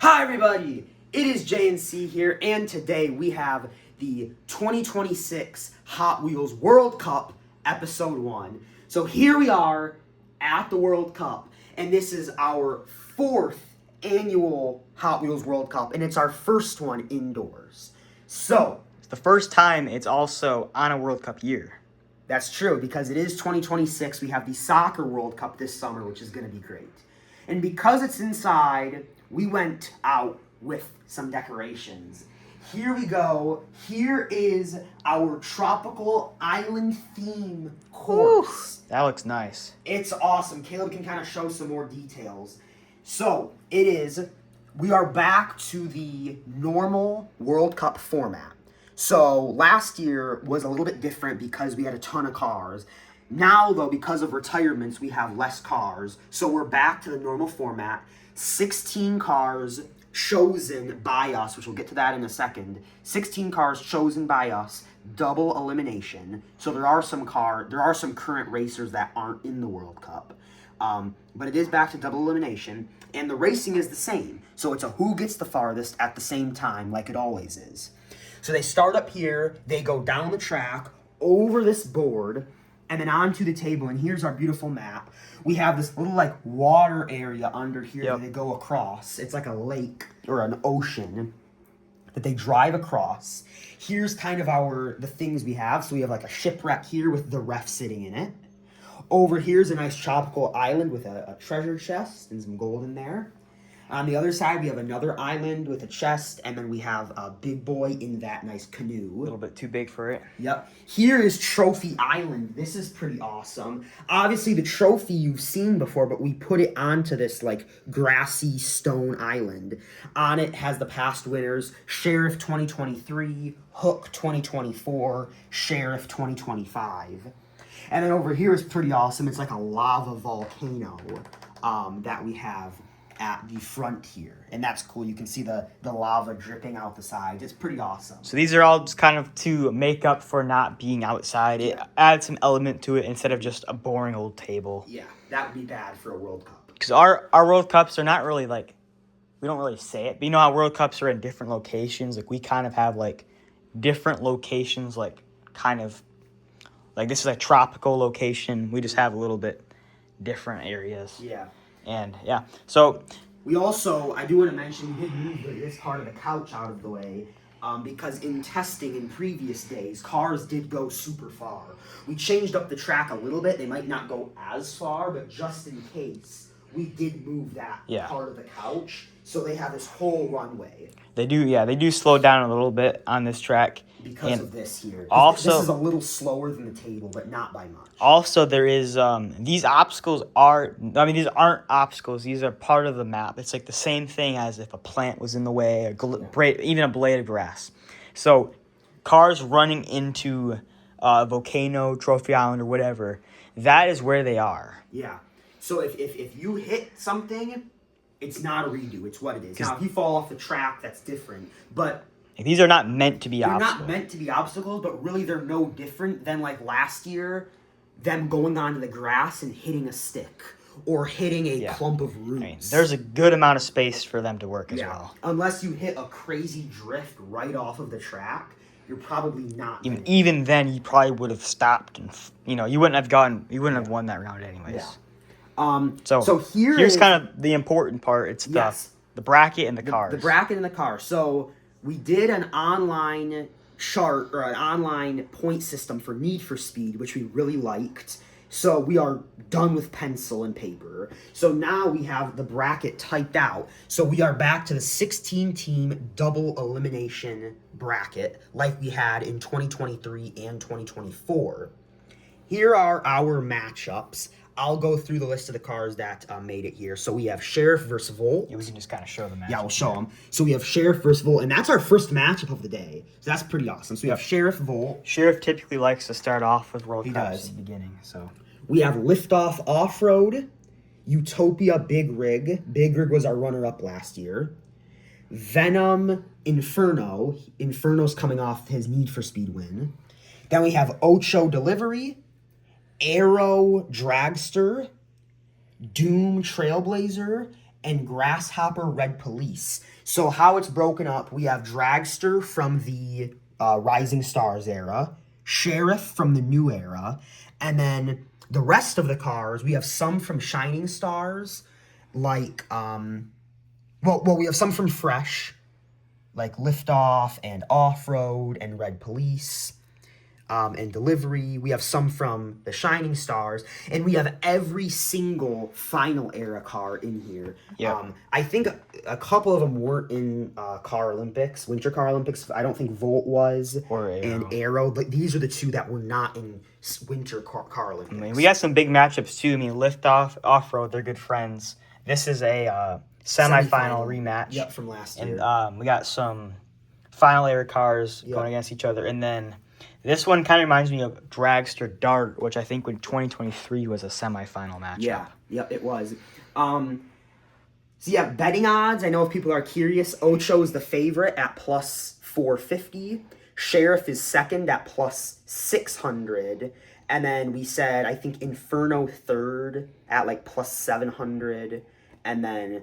Hi everybody, it is JNC here, and today we have the 2026 Hot Wheels World Cup Episode 1. So here we are at the World Cup, and this is our 4th annual Hot Wheels World Cup, and it's our first one indoors. So, It's the first time it's also on a World Cup year. that's true, because it is 2026. We have the Soccer World Cup this summer, which is going to be great. And because it's inside, we went out with some decorations. Here we go. Here is our tropical island theme course. That looks nice. It's awesome. Caleb can kind of show some more details. So, we are back to the normal World Cup format. So, last year was a little bit different because we had a ton of cars. Now, though, because of retirements, we have less cars. So, we're back to the normal format. 16 cars chosen by us, which we'll get to that in a second. 16 cars chosen by us, double elimination. So, there are some current racers that aren't in the World Cup. But it is back to double elimination. And the racing is the same. So, it's a who gets the farthest at the same time, like it always is. So they start up here, they go down the track, over this board, and then onto the table, and here's our beautiful map. We have this little, water area under here that they go across. It's like a lake or an ocean that they drive across. Here's kind of the things we have. So we have, a shipwreck here with the ref sitting in it. Over here's a nice tropical island with a treasure chest and some gold in there. On the other side, we have another island with a chest, and then we have a big boy in that nice canoe. A little bit too big for it. Yep. Here is Trophy Island. This is pretty awesome. Obviously, the trophy you've seen before, but we put it onto this, grassy stone island. On it has the past winners, Sheriff 2023, Hook 2024, Sheriff 2025. And then over here is pretty awesome. It's like a lava volcano that we have at the front here, and that's cool. You can see the lava dripping out the sides. It's pretty awesome. So these are all just kind of to make up for not being outside. It adds some element to it instead of just a boring old table. Yeah, that would be bad for a World Cup. Because our World Cups are not really we don't really say it, but you know how World Cups are in different locations? We kind of have different locations, this is a tropical location. We just have a little bit different areas. Yeah. And, so... We also, I do want to mention, we did move this part of the couch out of the way because in testing in previous days, cars did go super far. We changed up the track a little bit. They might not go as far, but just in case, we did move that part of the couch. So they have this whole runway. They do slow down a little bit on this track. Because of this here. Also, this is a little slower than the table, but not by much. Also, there is, these obstacles these aren't obstacles. These are part of the map. It's the same thing as if a plant was in the way, even a blade of grass. So, cars running into a volcano, Trophy Island, or whatever, that is where they are. Yeah. So, if you hit something, it's not a redo. It's what it is. Now, if you fall off the track, that's different. But... these are not meant to be obstacles. They're not meant to be obstacles, but really they're no different than last year, them going onto the grass and hitting a stick or hitting a clump of roots. There's a good amount of space for them to work as well. Unless you hit a crazy drift right off of the track, you're probably not. Even then, you probably would have stopped, and you wouldn't have won that round anyways. Yeah. So here's kind of the important part. It's the bracket and the cars. The bracket and the car. So we did an online chart or an online point system for Need for Speed, which we really liked. So we are done with pencil and paper. So now we have the bracket typed out. So we are back to the 16-team double elimination bracket like we had in 2023 and 2024. Here are our matchups. I'll go through the list of the cars that made it here. So we have Sheriff versus Volt. Yeah, we can just kind of show the match. Yeah, we'll show them. So we have Sheriff versus Volt, and that's our first matchup of the day. So that's pretty awesome. So we have Sheriff Volt. Sheriff typically likes to start off with World Cups in the beginning. So we have Liftoff Off-Road, Utopia Big Rig. Big Rig was our runner-up last year. Venom Inferno. Inferno's coming off his Need for Speed win. Then we have Ocho Delivery, Arrow Dragster, Doom Trailblazer, and Grasshopper Red Police. So how it's broken up, we have Dragster from the Rising Stars era, Sheriff from the New Era, and then the rest of the cars, we have some from Shining Stars, like, we have some from Fresh, like Liftoff and Off-Road and Red Police. And Delivery. We have some from the Shining Stars, and we have every single Final Era car in here. Yeah. I think a couple of them weren't in Car Olympics, Winter Car Olympics. I don't think Volt was, Or Aero. and Aero. But these are the two that were not in Winter Car Olympics. I mean, we got some big matchups too. I mean, Liftoff, Off-Road, they're good friends. This is a semifinal rematch. Yep, from last year. And we got some Final Era cars going against each other, and then. This one kind of reminds me of Dragster Dart, which I think in 2023 was a semifinal matchup. Yeah, it was. Betting odds. I know if people are curious, Ocho is the favorite at plus 450. Sheriff is second at plus 600. And then we said, I think Inferno third at like plus 700. And then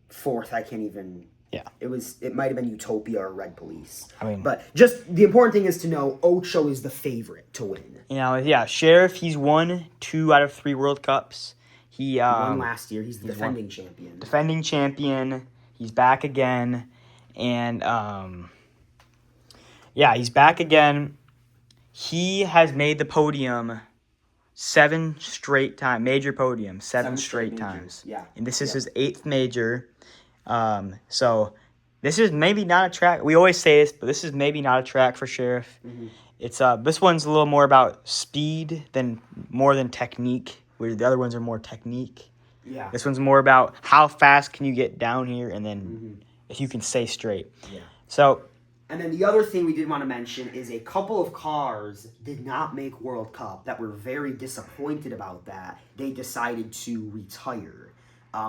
fourth, I can't even... Yeah. It might have been Utopia or Red Police. I mean, but just the important thing is to know Ocho is the favorite to win. You know, yeah, Sheriff, he's won 2 out of 3 World Cups. He won last year. He's the defending champion. Defending champion. He's back again. And he's back again. He has made the podium 7 straight times, major podium, 7 straight times. Yeah. And this is his 8th major. So this is maybe not a track. We always say this, but this is maybe not a track for Sheriff. Mm-hmm. It's this one's a little more about speed more than technique, where the other ones are more technique. Yeah. This one's more about how fast can you get down here, and then if you can stay straight. Yeah. So. And then the other thing we did want to mention is a couple of cars did not make World Cup that were very disappointed about that. They decided to retire.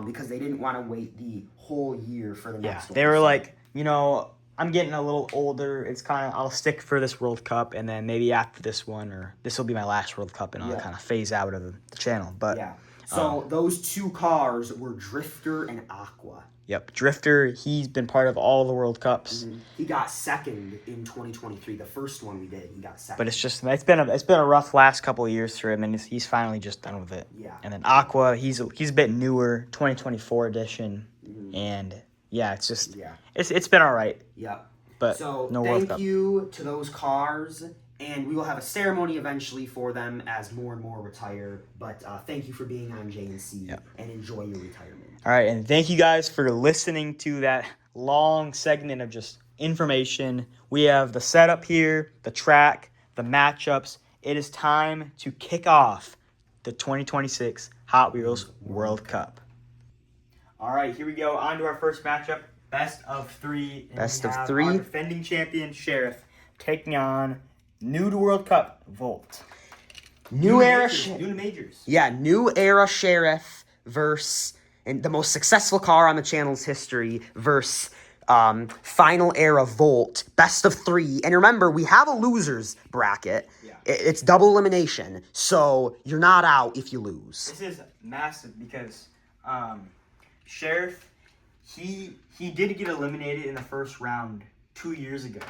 Because they didn't want to wait the whole year for the next one. They were like, I'm getting a little older. It's kind of, I'll stick for this World Cup, and then maybe after this one, or this will be my last World Cup, and I'll kind of phase out of the channel. But so those 2 cars were Drifter and Aqua. Yep, Drifter, he's been part of all the World Cups. Mm-hmm. He got second in 2023. The first one we did, he got second. But it's been a rough last couple of years for him, and he's finally just done with it. Yeah. And then Aqua, he's a bit newer, 2024 edition, and it's just it's been all right. Yeah. But so no World Cup. Thank you to those cars, and we will have a ceremony eventually for them as more and more retire. But thank you for being on JNC and enjoy your retirement. All right, and thank you guys for listening to that long segment of just information. We have the setup here, the track, the matchups. It is time to kick off the 2026 Hot Wheels World Cup. All right, here we go. On to our first matchup, best of 3. And best we of have 3. Our defending champion, Sheriff, taking on new to World Cup, Volt. New era majors. Yeah, new era Sheriff versus... and the most successful car on the channel's history versus Final Era Volt, best of 3. And remember, we have a losers bracket. Yeah. It's double elimination, so you're not out if you lose. This is massive because Sheriff, he did get eliminated in the first round 2 years ago,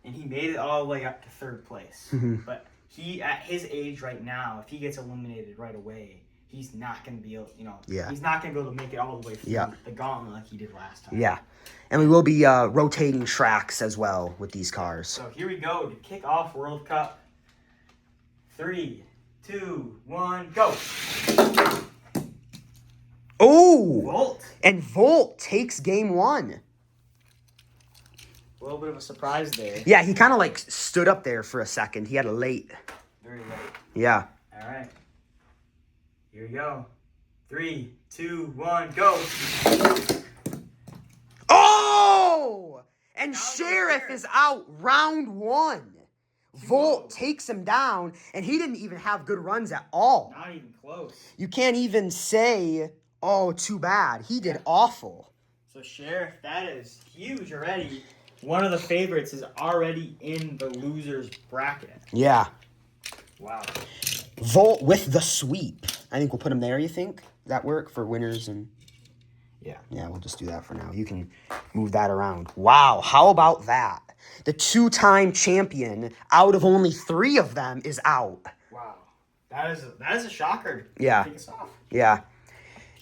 and he made it all the way up to 3rd place. Mm-hmm. But he, at his age right now, if he gets eliminated right away, he's not going to be able, he's not going to be able to make it all the way through the gauntlet like he did last time. Yeah. And we will be rotating tracks as well with these cars. So here we go to kick off World Cup. 3, 2, 1, go. Oh! Volt. And Volt takes game 1. A little bit of a surprise there. Yeah, he kind of stood up there for a second. He had a late. Very late. Yeah. All right. Here we go. 3, 2, 1, go. Oh! And Sheriff is out round 1. Volt takes him down, and he didn't even have good runs at all. Not even close. You can't even say, oh, too bad. He did awful. So, Sheriff, that is huge already. One of the favorites is already in the losers bracket. Yeah. Wow. Volt with the sweep. I think we'll put him there, you think? that work for winners and... Yeah. Yeah, we'll just do that for now. You can move that around. Wow, how about that? The 2-time champion, out of only 3 of them, is out. Wow. That is a shocker. Yeah. Kick us off. Yeah.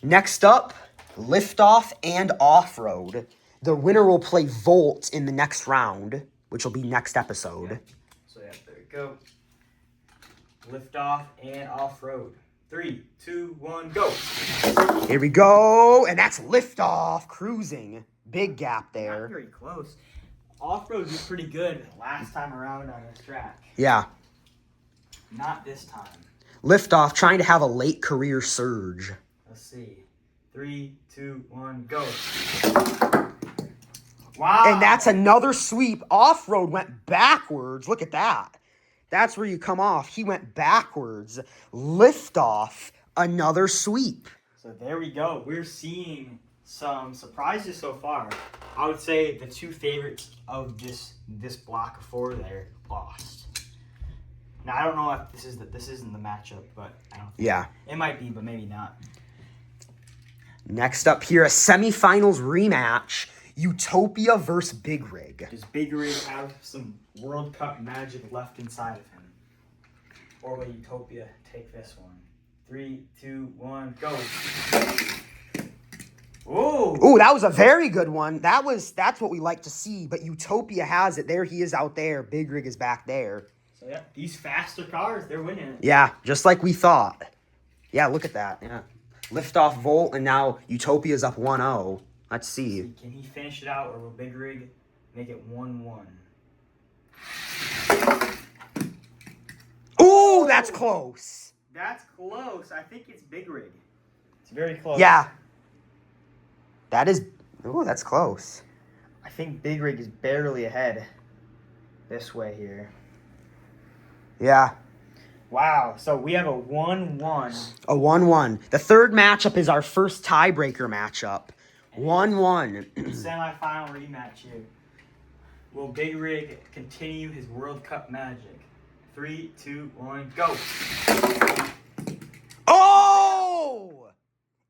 Next up, liftoff and off-road. The winner will play Volt in the next round, which will be next episode. Yeah. So yeah, there we go. Liftoff and off-road. 3, 2, 1, go. Here we go, and that's liftoff, cruising. Big gap Not there. very close. Off-road was pretty good last time around on this track. Yeah. Not this time. Liftoff trying to have a late career surge. Let's see. 3, 2, 1, go. Wow. And that's another sweep. Off-road went backwards. Look at that. That's where you come off. He went backwards. Liftoff, another sweep. So there we go. We're seeing some surprises so far. I would say the 2 favorites of this block of 4 there lost. Now I don't know if this isn't the matchup, but I don't think Yeah. it might be, but maybe not. Next up here, a semifinals rematch. Utopia versus Big Rig. Does Big Rig have some World Cup magic left inside of him? Or will Utopia take this one? 3, 2, 1, go. Oh! Ooh, that was a very good one. That's what we like to see, but Utopia has it. There he is out there. Big Rig is back there. So yeah, these faster cars, they're winning it. Yeah, just like we thought. Yeah, look at that. Yeah. Liftoff Volt, and now Utopia's up 1-0. Let's see. Can he finish it out, or will Big Rig make it 1-1? Ooh, that's close. That's close. I think it's Big Rig. It's very close. Yeah. That is... Ooh, that's close. I think Big Rig is barely ahead this way here. Yeah. Wow. So we have a 1-1. A 1-1. The third matchup is our first tiebreaker matchup. 1-1. Semi-final rematch here. Will Big Rig continue his World Cup magic? 3, 2, 1, go. Oh!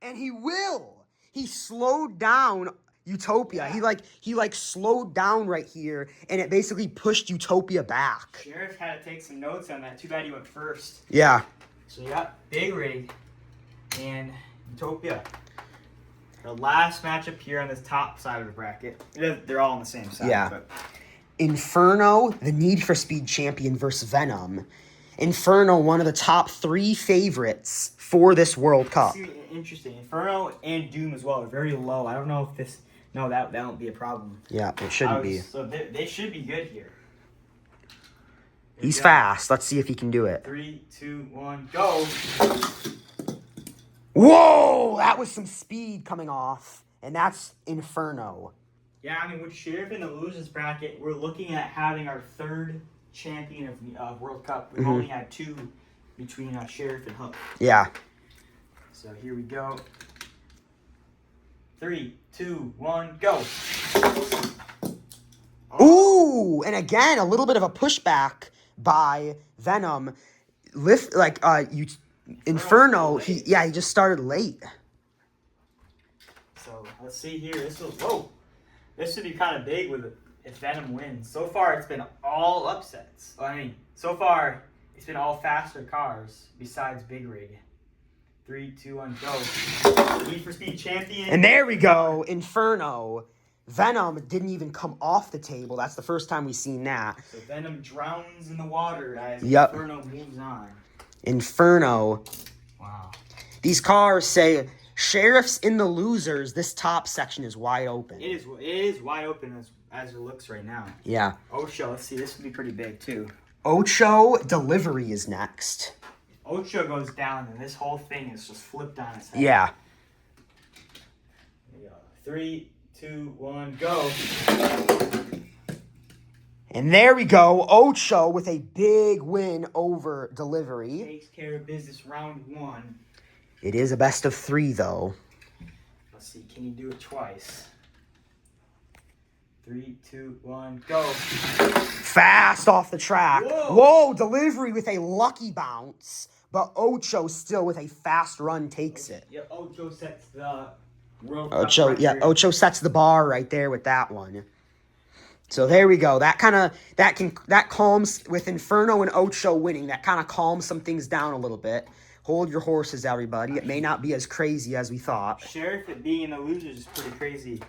And he will. He slowed down Utopia. Yeah. He slowed down right here, and it basically pushed Utopia back. Sheriff had to take some notes on that. Too bad he went first. Yeah. So you got Big Rig and Utopia. The last matchup here on this top side of the bracket. They're all on the same side. Yeah. But Inferno, the Need for Speed champion versus Venom. Inferno, one of the top 3 favorites for this World Cup. see, interesting. Inferno and Doom as well are very low. I don't know if this... No, that won't be a problem. Yeah, it shouldn't be. So they should be good here. He's fast. Let's see if he can do it. 3, 2, 1, go. Whoa! That was some speed coming off. And that's Inferno. Yeah, I mean, with Sheriff in the losers bracket, we're looking at having our 3rd champion of World Cup. We've only had 2 between Sheriff and Hook. Yeah. So here we go. 3, 2, 1, go. Ooh! And again, a little bit of a pushback by Venom. Inferno, he just started late. So let's see here. This would be kind of big if Venom wins. So far, it's been all upsets. I mean, so far, it's been all faster cars besides Big Rig. 3, 2, 1, go. Need for Speed champion. And there we go, Inferno. Venom didn't even come off the table. That's the first time we've seen that. So Venom drowns in the water as Yep. Inferno moves on. Inferno. Wow. These cars say, Sheriff's in the losers. This top section is wide open. It is wide open as it looks right now. Yeah. Ocho, let's see. This would be pretty big, too. Ocho Delivery is next. Ocho goes down, and this whole thing is just flipped on its head. Yeah. There we go. 3, 2, 1, go. And there we go. Ocho with a big win over Delivery. Takes care of business round 1. It is a best of 3, though. Let's see. Can he do it twice? 3, 2, 1, go. Fast off the track. Whoa. Whoa, Delivery with a lucky bounce. but Ocho still with a fast run takes it. Yeah, Ocho sets the World Cup Ocho, yeah, record. Ocho sets the bar right there with that one. So there we go. That calms with Inferno and Ocho winning. That kind of calms some things down a little bit. Hold your horses, everybody. It may not be as crazy as we thought. Sheriff it being in the losers is pretty crazy.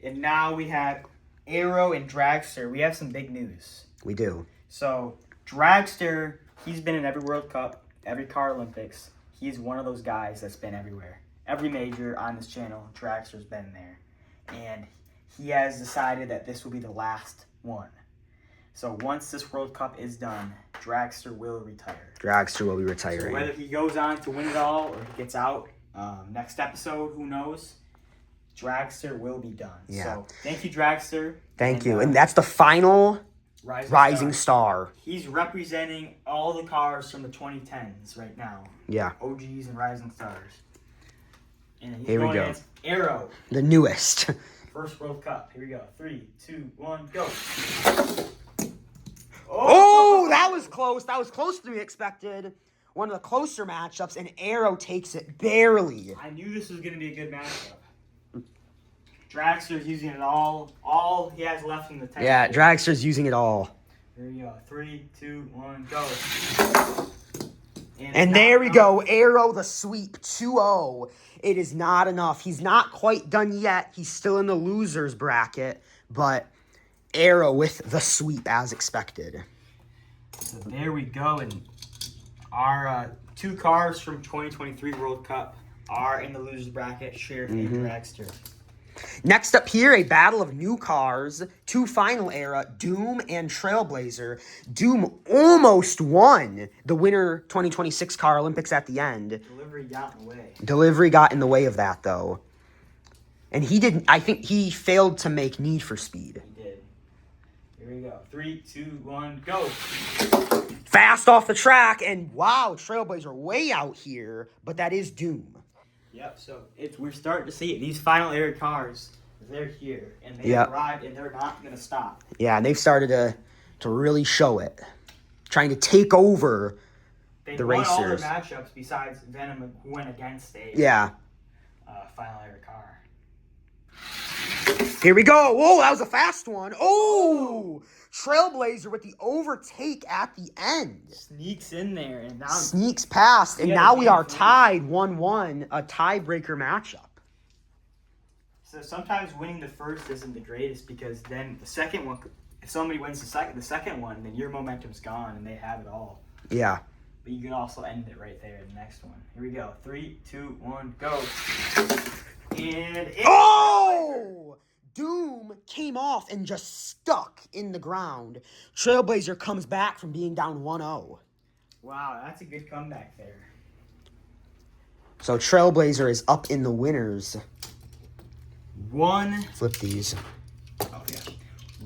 And now we have Arrow and Dragster. We have some big news. We do. So Dragster, he's been in every World Cup, every Car Olympics. He's one of those guys that's been everywhere. Every major on this channel, Dragster's been there. And he has decided that this will be the last one. So once this World Cup is done, Dragster will retire. Dragster will be retiring. So whether he goes on to win it all or he gets out, next episode, who knows? Dragster will be done. Yeah. So thank you, Dragster. Thank you. And that's the final Rising Star. He's representing all the cars from the 2010s right now. Yeah. OGs and Rising Stars. And he's Here we going go. against Arrow. The newest. First World Cup. Here we go. 3, 2, 1, go. Oh, that was close. That was closer than we expected. One of the closer matchups, and Arrow takes it barely. I knew this was going to be a good matchup. Dragster's using it all he has left in the tank. Yeah, Dragster's using it all. Here we go. 3, 2, 1, go. And there we go. Arrow the sweep 2-0. It is not enough. He's not quite done yet. He's still in the losers bracket, but Arrow with the sweep as expected. So there we go. And our two cars from 2023 World Cup are in the losers bracket, Sheriff and Dragster. Next up here, a battle of new cars, two final era, Doom and Trailblazer. Doom almost won the winter 2026 Car Olympics at the end. Delivery got in the way. Delivery got in the way of that, though. And he didn't, I think he failed to make Need for Speed. He did. Here we go. 3, 2, 1, go. Fast off the track, and wow, Trailblazer way out here, but that is Doom. Yep, so we're starting to see it. These final era cars, they're here, and they arrived, and they're not going to stop. Yeah, and they've started to really show it. Trying to take over the racers. They won all their matchups besides Venom, who went against a final era car. Here we go. Whoa, that was a fast one. Oh, Trailblazer with the overtake at the end. Sneaks in there. And now sneaks past, and now we are tied 1-1, a tiebreaker matchup. So sometimes winning the first isn't the greatest, because then the second one, if somebody wins the second one, then your momentum's gone and they have it all. Yeah. But you can also end it right there in the next one. Here we go. 3, 2, 1, go. And oh! Doom came off and just stuck in the ground. Trailblazer comes back from being down 1-0. Wow, that's a good comeback there. So Trailblazer is up in the winners. Flip these. Oh, yeah.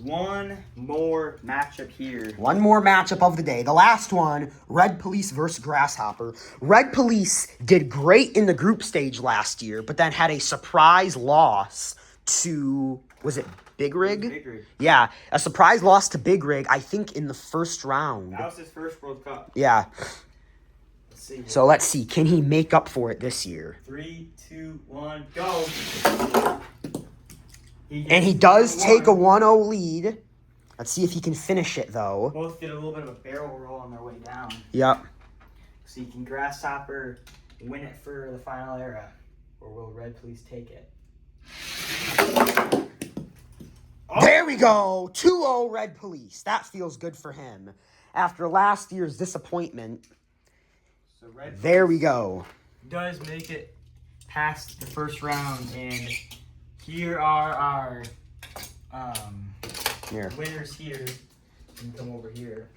One more matchup here. One more matchup of the day. The last one, Red Police versus Grasshopper. Red Police did great in the group stage last year, but then had a surprise loss to, was it Big Rig? Big Rig. Yeah, a surprise loss to Big Rig, I think in the first round. That was his first World Cup. Yeah. Let's see. So let's see, can he make up for it this year? 3, 2, 1, go. And he does take a 1-0 lead. Let's see if he can finish it, though. Both did a little bit of a barrel roll on their way down. Yep. So you can Grasshopper win it for the final era, or will Red Police take it? There we go. 2-0 Red Police. That feels good for him. After last year's disappointment. So Red there we go. Does make it past the first round, and here are our winners here. You can come over here.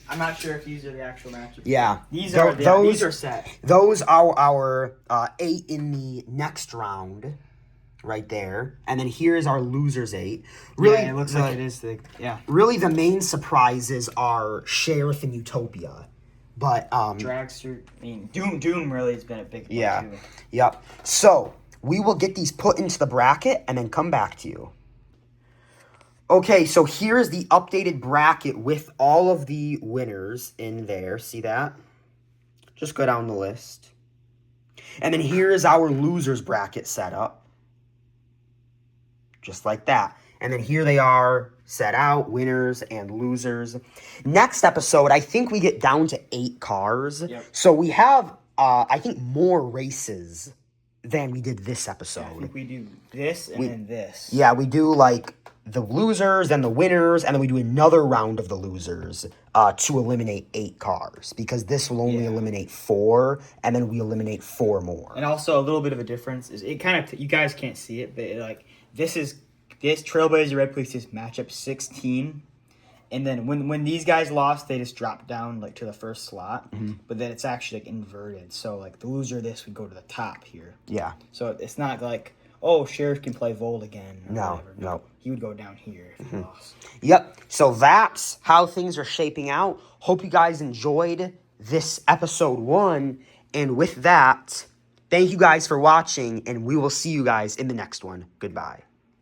I'm not sure if these are the actual matchups. Yeah. These are set. Those are our 8 in the next round. Right there. And then here's our losers 8. Really, yeah, it looks like it is Really, the main surprises are Sheriff and Utopia. But Dragster, I mean, Doom really has been a big one too. Yep. So we will get these put into the bracket and then come back to you. Okay, so here's the updated bracket with all of the winners in there. See that? Just go down the list. And then here is our losers bracket set up. Just like that. And then here they are set out, winners and losers. Next episode, I think we get down to 8 cars. Yep. So we have, I think, more races than we did this episode. I think we do this and then this. Yeah, we do like the losers and the winners, and then we do another round of the losers to eliminate 8 cars, because this will only eliminate 4, and then we eliminate 4 more. And also a little bit of a difference is it kind of, you guys can't see it, but like this Trailblazer Red Police is matchup 16. And then when these guys lost, they just dropped down like to the first slot. Mm-hmm. But then it's actually like inverted. So like the loser of this would go to the top here. Yeah. So it's not like, oh, Sheriff can play Volt again. Or No, whatever. no. He would go down here if he lost. Yep. So that's how things are shaping out. Hope you guys enjoyed this episode 1. And with that, thank you guys for watching, and we will see you guys in the next one. Goodbye.